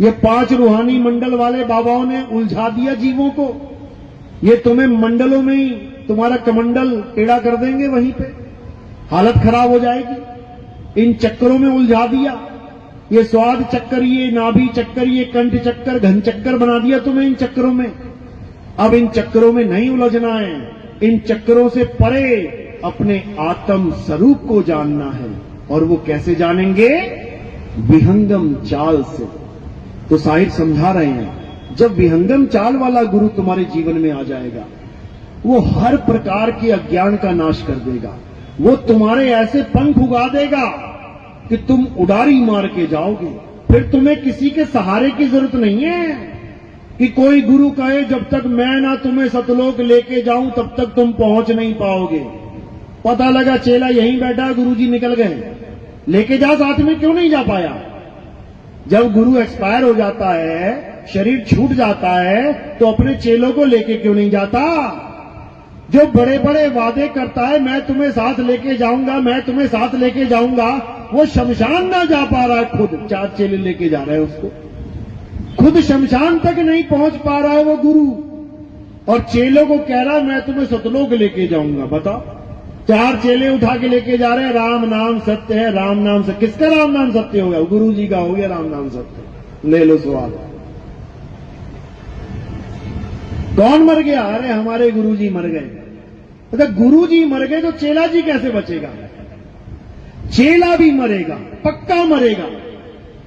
ये 5 रूहानी मंडल वाले बाबाओं ने उलझा दिया जीवों को। ये तुम्हें मंडलों में ही तुम्हारा कमंडल टेढ़ा कर देंगे, वहीं पे हालत खराब हो जाएगी। इन चक्करों में उलझा दिया। ये स्वाद चक्कर, ये नाभि चक्कर, ये कंठ चक्कर, घन चक्कर बना दिया तुम्हें इन चक्करों में। अब इन चक्करों में नहीं उलझना है, इन चक्करों से परे अपने आत्म स्वरूप को जानना है। और वो कैसे जानेंगे? विहंगम चाल से। तो साहिब समझा रहे हैं, जब विहंगम चाल वाला गुरु तुम्हारे जीवन में आ जाएगा, वो हर प्रकार के अज्ञान का नाश कर देगा। वो तुम्हारे ऐसे पंख उगा देगा कि तुम उड़ारी मार के जाओगे। फिर तुम्हें किसी के सहारे की जरूरत नहीं है कि कोई गुरु कहे जब तक मैं ना तुम्हें सतलोक लेके जाऊं तब तक तुम पहुंच नहीं पाओगे। पता लगा चेला यहीं बैठा, गुरुजी निकल गए, लेके जा साथ में, क्यों नहीं जा पाया? जब गुरु एक्सपायर हो जाता है, शरीर छूट जाता है, तो अपने चेलों को लेके क्यों नहीं जाता? जो बड़े बड़े वादे करता है, मैं तुम्हें साथ लेके जाऊंगा, मैं तुम्हें साथ लेके जाऊंगा, वो शमशान ना जा पा रहा है। खुद 4 चेले लेके जा रहे हैं उसको, खुद शमशान तक नहीं पहुंच पा रहा है वो गुरु, और चेलों को कह रहा है मैं तुम्हें सतलोक लेके जाऊंगा। बताओ, 4 चेले उठा के लेके जा रहे हैं। राम नाम सत्य है, राम नाम सत्य। किसका राम नाम सत्य हो गया? गुरु जी का हो गया राम नाम सत्य। ले लो सवाल। कौन मर गया? अरे हमारे गुरु जी मर गए। अगर गुरु जी मर गए तो चेला जी कैसे बचेगा? चेला भी मरेगा, पक्का मरेगा,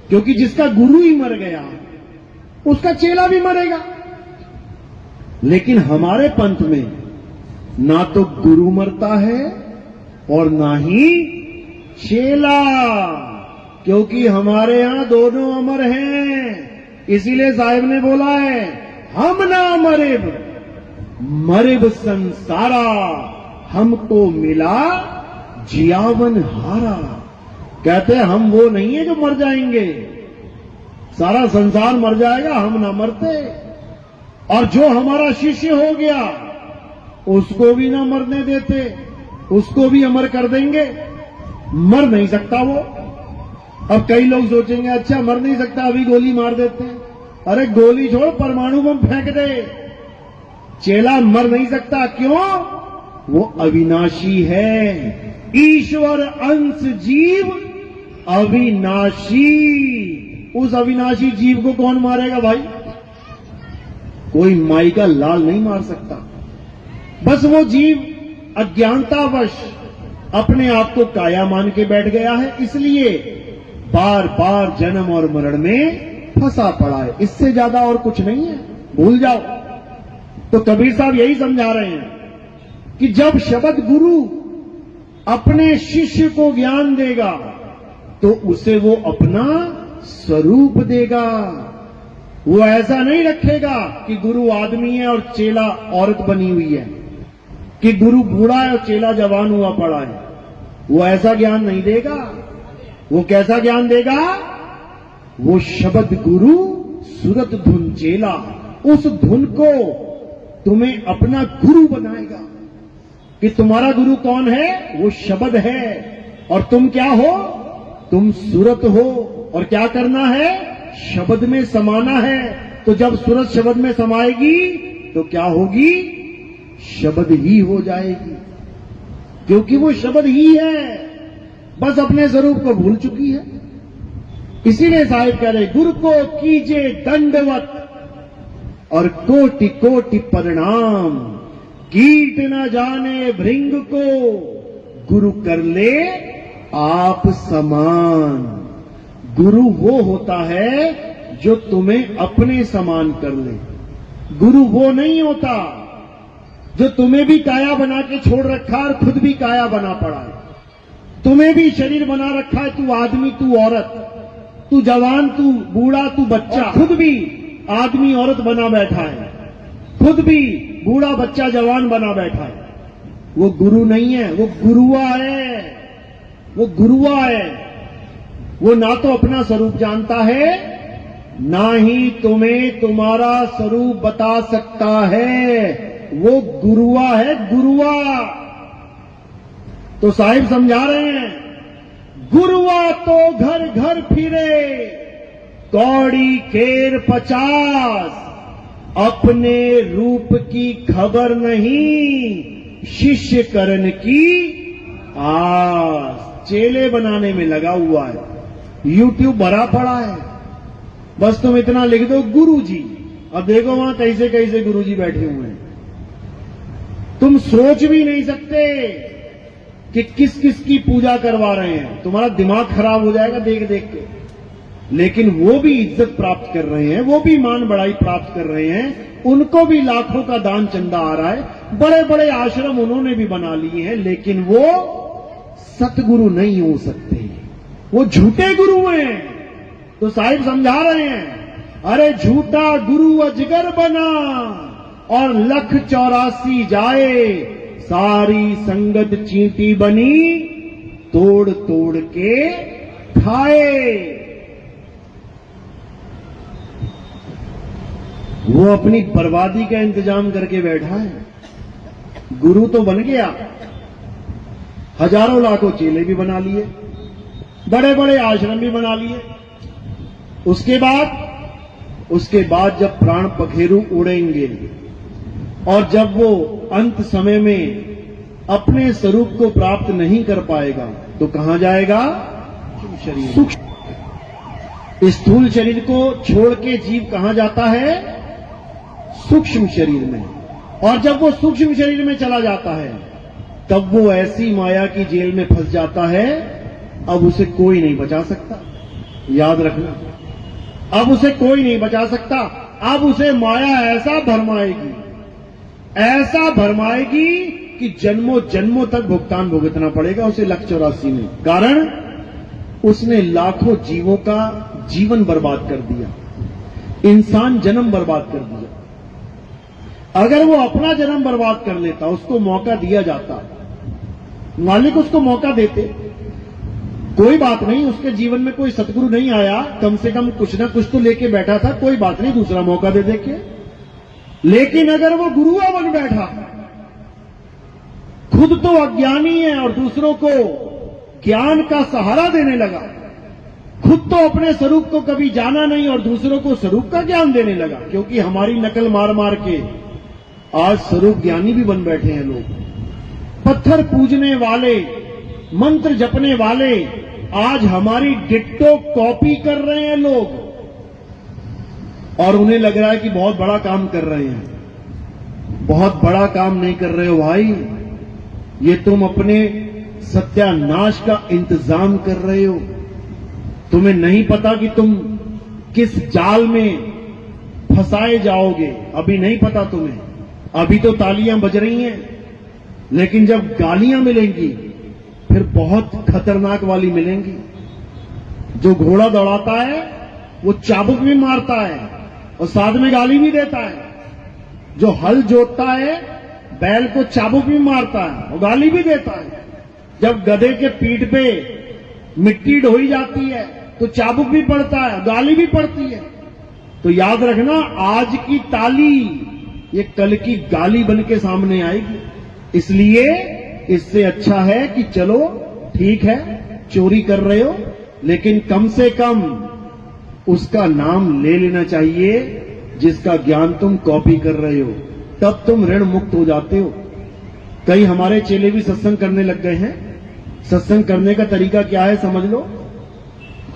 क्योंकि जिसका गुरु ही मर गया उसका चेला भी मरेगा। लेकिन हमारे पंथ में ना तो गुरु मरता है और ना ही चेला, क्योंकि हमारे यहां दोनों अमर हैं। इसीलिए साहिब ने बोला है, हम ना मरेब मरेब संसारा, हमको मिला जियावन हारा। कहते हैं हम वो नहीं है जो मर जाएंगे, सारा संसार मर जाएगा, हम ना मरते। और जो हमारा शिष्य हो गया उसको भी ना मरने देते, उसको भी अमर कर देंगे। मर नहीं सकता वो। अब कई लोग सोचेंगे अच्छा मर नहीं सकता, अभी गोली मार देते हैं। अरे गोली छोड़, परमाणु बम फेंक दे, चेला मर नहीं सकता। क्यों? वो अविनाशी है। ईश्वर अंश जीव अविनाशी। उस अविनाशी जीव को कौन मारेगा भाई? कोई माई का लाल नहीं मार सकता। बस वो जीव अज्ञानतावश अपने आप को काया मान के बैठ गया है, इसलिए बार बार जन्म और मरण में फंसा पड़ा है। इससे ज्यादा और कुछ नहीं है, भूल जाओ। तो कबीर साहब यही समझा रहे हैं कि जब शब्द गुरु अपने शिष्य को ज्ञान देगा तो उसे वो अपना स्वरूप देगा। वो ऐसा नहीं रखेगा कि गुरु आदमी है और चेला औरत बनी हुई है, कि गुरु बूढ़ा है और चेला जवान हुआ पड़ा है। वो ऐसा ज्ञान नहीं देगा। वो कैसा ज्ञान देगा? वो शब्द गुरु सुरत धुन चेला, उस धुन को तुम्हें अपना गुरु बनाएगा। कि तुम्हारा गुरु कौन है? वो शब्द है। और तुम क्या हो? तुम सुरत हो। और क्या करना है? शब्द में समाना है। तो जब सुरत शब्द में समाएगी तो क्या होगी? शब्द ही हो जाएगी, क्योंकि वो शब्द ही है, बस अपने स्वरूप को भूल चुकी है। इसीलिए साहिब कह रहे, गुरु को कीजे दंडवत और कोटि कोटि प्रणाम, कीट न जाने भृंग को गुरु कर ले आप समान। गुरु वो होता है जो तुम्हें अपने समान कर ले। गुरु वो नहीं होता जो तुम्हें भी काया बना के छोड़ रखा और खुद भी काया बना पड़ा है। तुम्हें भी शरीर बना रखा है, तू आदमी तू औरत, तू जवान तू बूढ़ा तू बच्चा, खुद भी आदमी औरत बना बैठा है, खुद भी बूढ़ा बच्चा जवान बना बैठा है। वो गुरु नहीं है, वो गुरुआ है। वो गुरुआ है। वो ना तो अपना स्वरूप जानता है, ना ही तुम्हें तुम्हारा स्वरूप बता सकता है। वो गुरुआ है, गुरुआ। तो साहिब समझा रहे हैं, गुरुआ तो घर घर फिरे, कौड़ी केर 50, अपने रूप की खबर नहीं, शिष्य करण की आस। चेले बनाने में लगा हुआ है, यूट्यूब भरा पड़ा है, बस तुम इतना लिख दो गुरुजी। अब देखो वहां कैसे कैसे गुरुजी बैठे हुए हैं, तुम सोच भी नहीं सकते कि किस किस की पूजा करवा रहे हैं, तुम्हारा दिमाग खराब हो जाएगा देख देख के। लेकिन वो भी इज्जत प्राप्त कर रहे हैं, वो भी मान बढ़ाई प्राप्त कर रहे हैं, उनको भी लाखों का दान चंदा आ रहा है, बड़े बड़े आश्रम उन्होंने भी बना लिए हैं, लेकिन वो सतगुरु नहीं हो सकते, वो झूठे गुरु हैं। तो साहिब समझा रहे हैं, अरे झूठा गुरु अजगर बना और 1,84 जाए, सारी संगत चींटी बनी, तोड़ तोड़ के खाए। वो अपनी बर्बादी का इंतजाम करके बैठा है। गुरु तो बन गया, हजारों लाखों चेले भी बना लिए, बड़े बड़े आश्रम भी बना लिए। उसके बाद जब प्राण पखेरु उड़ेंगे और जब वो अंत समय में अपने स्वरूप को प्राप्त नहीं कर पाएगा तो कहां जाएगा? शरीर, सूक्ष्म। स्थूल शरीर को छोड़ के जीव कहां जाता है? सूक्ष्म शरीर में। और जब वो सूक्ष्म शरीर में चला जाता है तब वो ऐसी माया की जेल में फंस जाता है, अब उसे कोई नहीं बचा सकता। याद रखना, अब उसे कोई नहीं बचा सकता। अब उसे माया ऐसा भरमाएगी कि जन्मों जन्मों तक भुगतान भुगतना पड़ेगा उसे 1,84 में। कारण उसने लाखों जीवों का जीवन बर्बाद कर दिया, इंसान जन्म बर्बाद कर दिया। अगर वो अपना जन्म बर्बाद कर लेता, उसको मौका दिया जाता, मालिक उसको मौका देते, कोई बात नहीं, उसके जीवन में कोई सतगुरु नहीं आया, कम से कम कुछ ना कुछ तो लेके बैठा था, कोई बात नहीं, दूसरा मौका दे देके। लेकिन अगर वो गुरुआ बन बैठा, खुद तो अज्ञानी है और दूसरों को ज्ञान का सहारा देने लगा, खुद तो अपने स्वरूप को कभी जाना नहीं और दूसरों को स्वरूप का ज्ञान देने लगा, क्योंकि हमारी नकल मार मार के आज स्वरूप ज्ञानी भी बन बैठे हैं लोग। पत्थर पूजने वाले, मंत्र जपने वाले आज हमारी डिट्टो कॉपी कर रहे हैं लोग, और उन्हें लग रहा है कि बहुत बड़ा काम कर रहे हैं। बहुत बड़ा काम नहीं कर रहे हो भाई, ये तुम अपने सत्यानाश का इंतजाम कर रहे हो। तुम्हें नहीं पता कि तुम किस जाल में फंसाए जाओगे, अभी नहीं पता तुम्हें। अभी तो तालियां बज रही हैं, लेकिन जब गालियां मिलेंगी फिर बहुत खतरनाक वाली मिलेंगी। जो घोड़ा दौड़ाता है वो चाबुक भी मारता है और साथ में गाली भी देता है। जो हल जोतता है बैल को चाबुक भी मारता है और गाली भी देता है। जब गधे के पीठ पे मिट्टी ढोई जाती है तो चाबुक भी पड़ता है, गाली भी पड़ती है। तो याद रखना, आज की ताली ये कल की गाली बन के सामने आएगी। इसलिए इससे अच्छा है कि चलो ठीक है, चोरी कर रहे हो, लेकिन कम से कम उसका नाम ले लेना चाहिए जिसका ज्ञान तुम कॉपी कर रहे हो, तब तुम ऋण मुक्त हो जाते हो। कई हमारे चेले भी सत्संग करने लग गए हैं। सत्संग करने का तरीका क्या है समझ लो।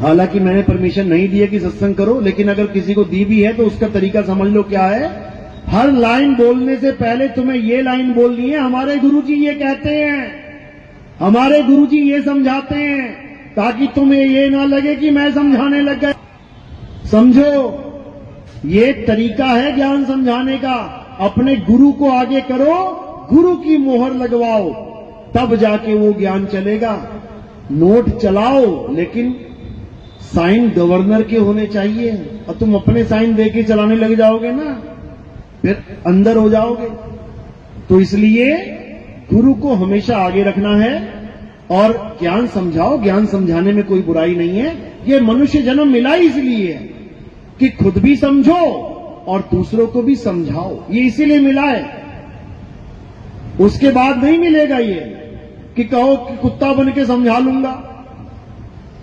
हालांकि मैंने परमिशन नहीं दी है कि सत्संग करो, लेकिन अगर किसी को दी भी है तो उसका तरीका समझ लो क्या है। हर लाइन बोलने से पहले तुम्हें ये लाइन बोलनी है, हमारे गुरुजी ये कहते हैं, हमारे गुरुजी ये समझाते हैं, ताकि तुम्हें ये ना लगे कि मैं समझाने लग गया। समझो, ये तरीका है ज्ञान समझाने का। अपने गुरु को आगे करो, गुरु की मोहर लगवाओ, तब जाके वो ज्ञान चलेगा। नोट चलाओ, लेकिन साइन गवर्नर के होने चाहिए। और तुम अपने साइन देके चलाने लग जाओगे ना, फिर अंदर हो जाओगे। तो इसलिए गुरु को हमेशा आगे रखना है और ज्ञान समझाओ। ज्ञान समझाने में कोई बुराई नहीं है। ये मनुष्य जन्म मिला इसलिए है कि खुद भी समझो और दूसरों को भी समझाओ, ये इसीलिए मिला है। उसके बाद नहीं मिलेगा ये कि कहो कि कुत्ता बन के समझा लूंगा,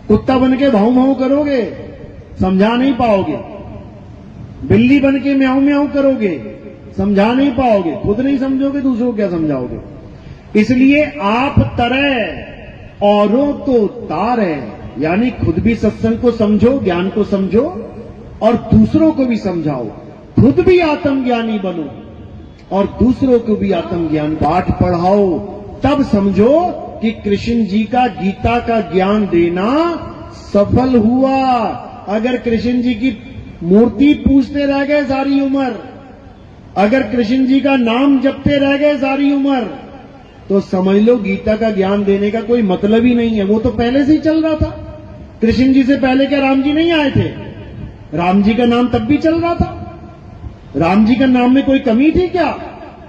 कुत्ता बन के भाऊ भाऊ करोगे, समझा नहीं पाओगे। बिल्ली बन के म्याऊं म्याऊं करोगे, समझा नहीं पाओगे। खुद नहीं समझोगे, दूसरों को क्या समझाओगे। इसलिए आप तरह औरों तो तारे, यानी खुद भी सत्संग को समझो, ज्ञान को समझो और दूसरों को भी समझाओ। खुद भी आत्मज्ञानी बनो और दूसरों को भी आत्मज्ञान पाठ पढ़ाओ। तब समझो कि कृष्ण जी का गीता का ज्ञान देना सफल हुआ। अगर कृष्ण जी की मूर्ति पूजते रह गए सारी उम्र, अगर कृष्ण जी का नाम जपते रह गए सारी उम्र, तो समझ लो गीता का ज्ञान देने का कोई मतलब ही नहीं है। वो तो पहले से ही चल रहा था। कृष्ण जी से पहले क्या राम जी नहीं आए थे? राम जी का नाम तब भी चल रहा था। राम जी का नाम में कोई कमी थी क्या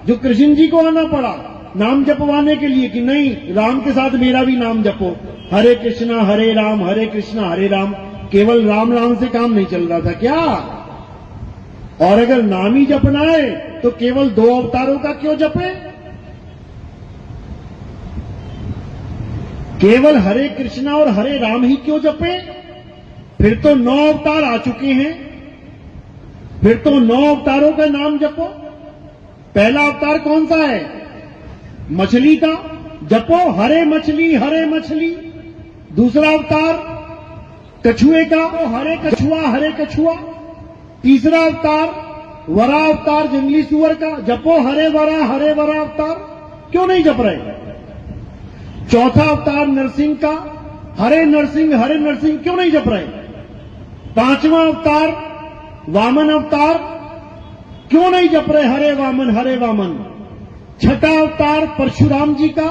जो कृष्ण जी को आना पड़ा नाम जपवाने के लिए कि नहीं राम के साथ मेरा भी नाम जपो, हरे कृष्णा हरे राम हरे कृष्णा हरे राम। केवल राम नाम से काम नहीं चल रहा था क्या? और अगर नाम ही जपना है तो केवल 2 अवतारों का क्यों जपे? केवल हरे कृष्णा और हरे राम ही क्यों जपे? फिर तो 9 अवतार आ चुके हैं, फिर तो 9 अवतारों का नाम जपो। पहला अवतार कौन सा है? मछली का, जपो हरे मछली। दूसरा अवतार कछुए का, हरे कछुआ। तीसरा अवतार वरा अवतार जंगली सुअर का, जपो हरे वरा अवतार। क्यों नहीं जप रहे? चौथा अवतार नरसिंह का, हरे नरसिंह क्यों नहीं जप रहे? 5वां अवतार वामन अवतार, क्यों नहीं जप रहे हरे वामन। 6ठा अवतार परशुराम जी का,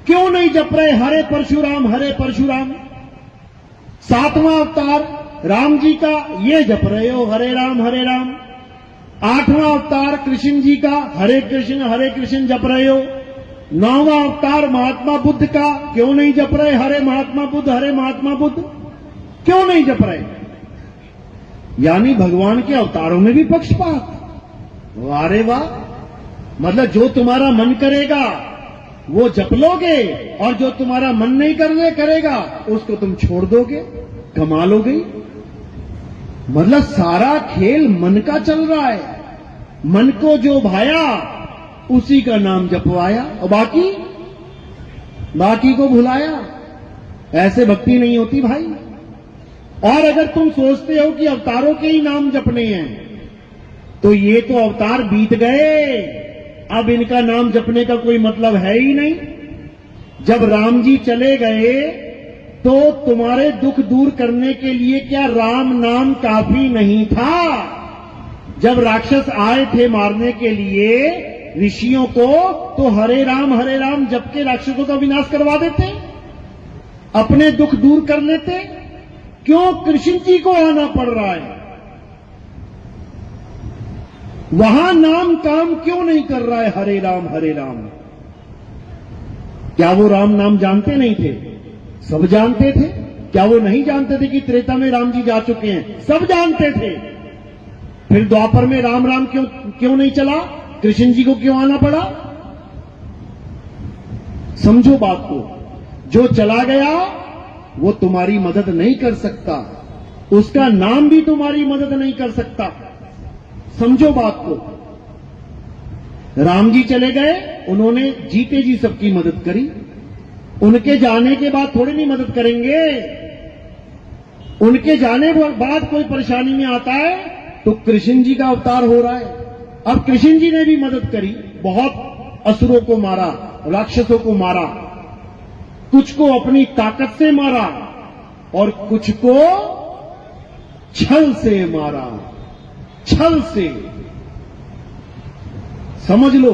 क्यों नहीं जप रहे हरे परशुराम। 7वां अवतार राम जी का, ये जप रहे हो हरे राम। 8वां अवतार कृष्ण जी का, हरे कृष्ण जप रहे हो। 9वां अवतार महात्मा बुद्ध का, क्यों नहीं जप रहे हरे महात्मा बुद्ध। क्यों नहीं जप रहे? यानी भगवान के अवतारों में भी पक्षपात। वारे वाह, मतलब जो तुम्हारा मन करेगा वो जप लोगे और जो तुम्हारा मन नहीं करेगा उसको तुम छोड़ दोगे। कमाल हो गई। मतलब सारा खेल मन का चल रहा है। मन को जो भाया उसी का नाम जपवाया और बाकी को भुलाया। ऐसे भक्ति नहीं होती भाई। और अगर तुम सोचते हो कि अवतारों के ही नाम जपने हैं तो ये तो अवतार बीत गए, अब इनका नाम जपने का कोई मतलब है ही नहीं। जब राम जी चले गए तो तुम्हारे दुख दूर करने के लिए क्या राम नाम काफी नहीं था? जब राक्षस आए थे मारने के लिए ऋषियों को, तो हरे राम जप के राक्षसों का विनाश करवा देते, अपने दुख दूर कर लेते। क्यों कृष्ण जी को आना पड़ रहा है? वहां नाम काम क्यों नहीं कर रहा है हरे राम? क्या वो राम नाम जानते नहीं थे? सब जानते थे। क्या वो नहीं जानते थे कि त्रेता में राम जी जा चुके हैं? सब जानते थे। फिर द्वापर में राम क्यों नहीं चला? कृष्ण जी को क्यों आना पड़ा? समझो बात को। जो चला गया वो तुम्हारी मदद नहीं कर सकता, उसका नाम भी तुम्हारी मदद नहीं कर सकता। समझो बात को। राम जी चले गए, उन्होंने जीते जी सबकी मदद करी। उनके जाने के बाद थोड़ी नहीं मदद करेंगे। उनके जाने के बाद कोई परेशानी में आता है तो कृष्ण जी का अवतार हो रहा है। अब कृष्ण जी ने भी मदद करी, बहुत असुरों को मारा, राक्षसों को मारा, कुछ को अपनी ताकत से मारा और कुछ को छल से मारा। छल से, समझ लो।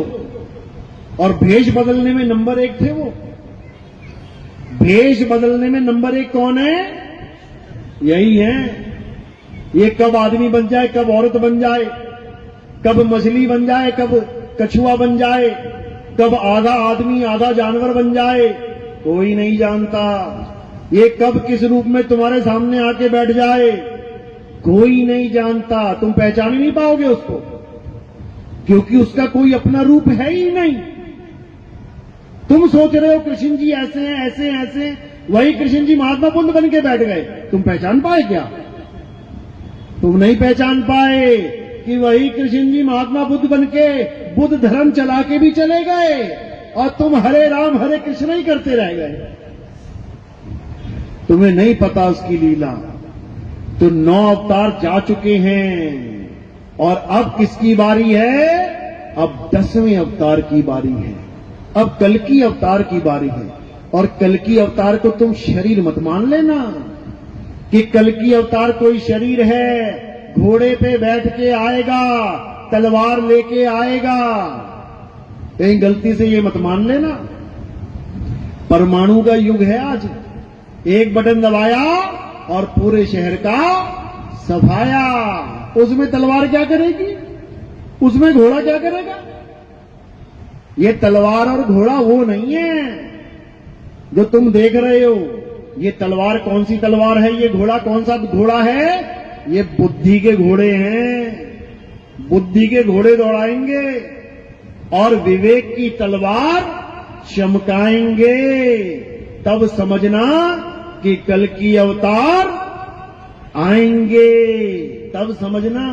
और भेष बदलने में नंबर 1 थे वो। भेष बदलने में नंबर 1 कौन है? यही है। ये कब आदमी बन जाए, कब औरत बन जाए, कब मछली बन जाए, कब कछुआ बन जाए, कब आधा आदमी आधा जानवर बन जाए, कोई नहीं जानता। ये कब किस रूप में तुम्हारे सामने आके बैठ जाए, कोई नहीं जानता। तुम पहचान ही नहीं पाओगे उसको, क्योंकि उसका कोई अपना रूप है ही नहीं। तुम सोच रहे हो कृष्ण जी ऐसे हैं, ऐसे, वही कृष्ण जी महात्मा बुद्ध बन के बैठ गए, तुम पहचान पाए क्या? तुम नहीं पहचान पाए कि वही कृष्ण जी महात्मा बुद्ध बनके बुद्ध धर्म चला के भी चले गए और तुम हरे राम हरे कृष्ण ही करते रह गए। तुम्हें नहीं पता उसकी लीला। तो 9 अवतार जा चुके हैं और अब किसकी बारी है? अब 10वें अवतार की बारी है। अब कल्कि अवतार की बारी है। और कल्कि अवतार को तुम शरीर मत मान लेना कि कल्कि अवतार कोई शरीर है, घोड़े पे बैठ के आएगा, तलवार लेके आएगा। कहीं गलती से ये मत मान लेना। परमाणु का युग है आज। एक बटन दबाया और पूरे शहर का सफाया। उसमें तलवार क्या करेगी? उसमें घोड़ा क्या करेगा? ये तलवार और घोड़ा वो नहीं है जो तुम देख रहे हो। ये तलवार कौन सी तलवार है? ये घोड़ा कौन सा घोड़ा है? ये बुद्धि के घोड़े हैं। बुद्धि के घोड़े दौड़ाएंगे और विवेक की तलवार चमकाएंगे। तब समझना कि कल की अवतार आएंगे। तब समझना।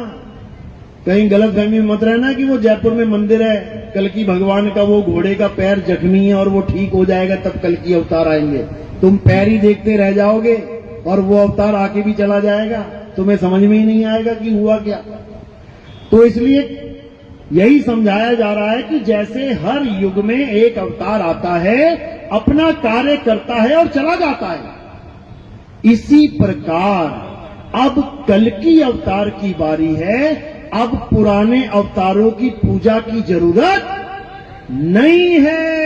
कहीं गलतफहमी में मत रहना कि वो जयपुर में मंदिर है कल की भगवान का, वो घोड़े का पैर जख्मी है और वो ठीक हो जाएगा तब कल की अवतार आएंगे। तुम पैर ही देखते रह जाओगे और वो अवतार आके भी चला जाएगा। तुम्हें समझ में ही नहीं आएगा कि हुआ क्या। तो इसलिए यही समझाया जा रहा है कि जैसे हर युग में एक अवतार आता है, अपना कार्य करता है और चला जाता है, इसी प्रकार अब कल्कि अवतार की बारी है। अब पुराने अवतारों की पूजा की जरूरत नहीं है।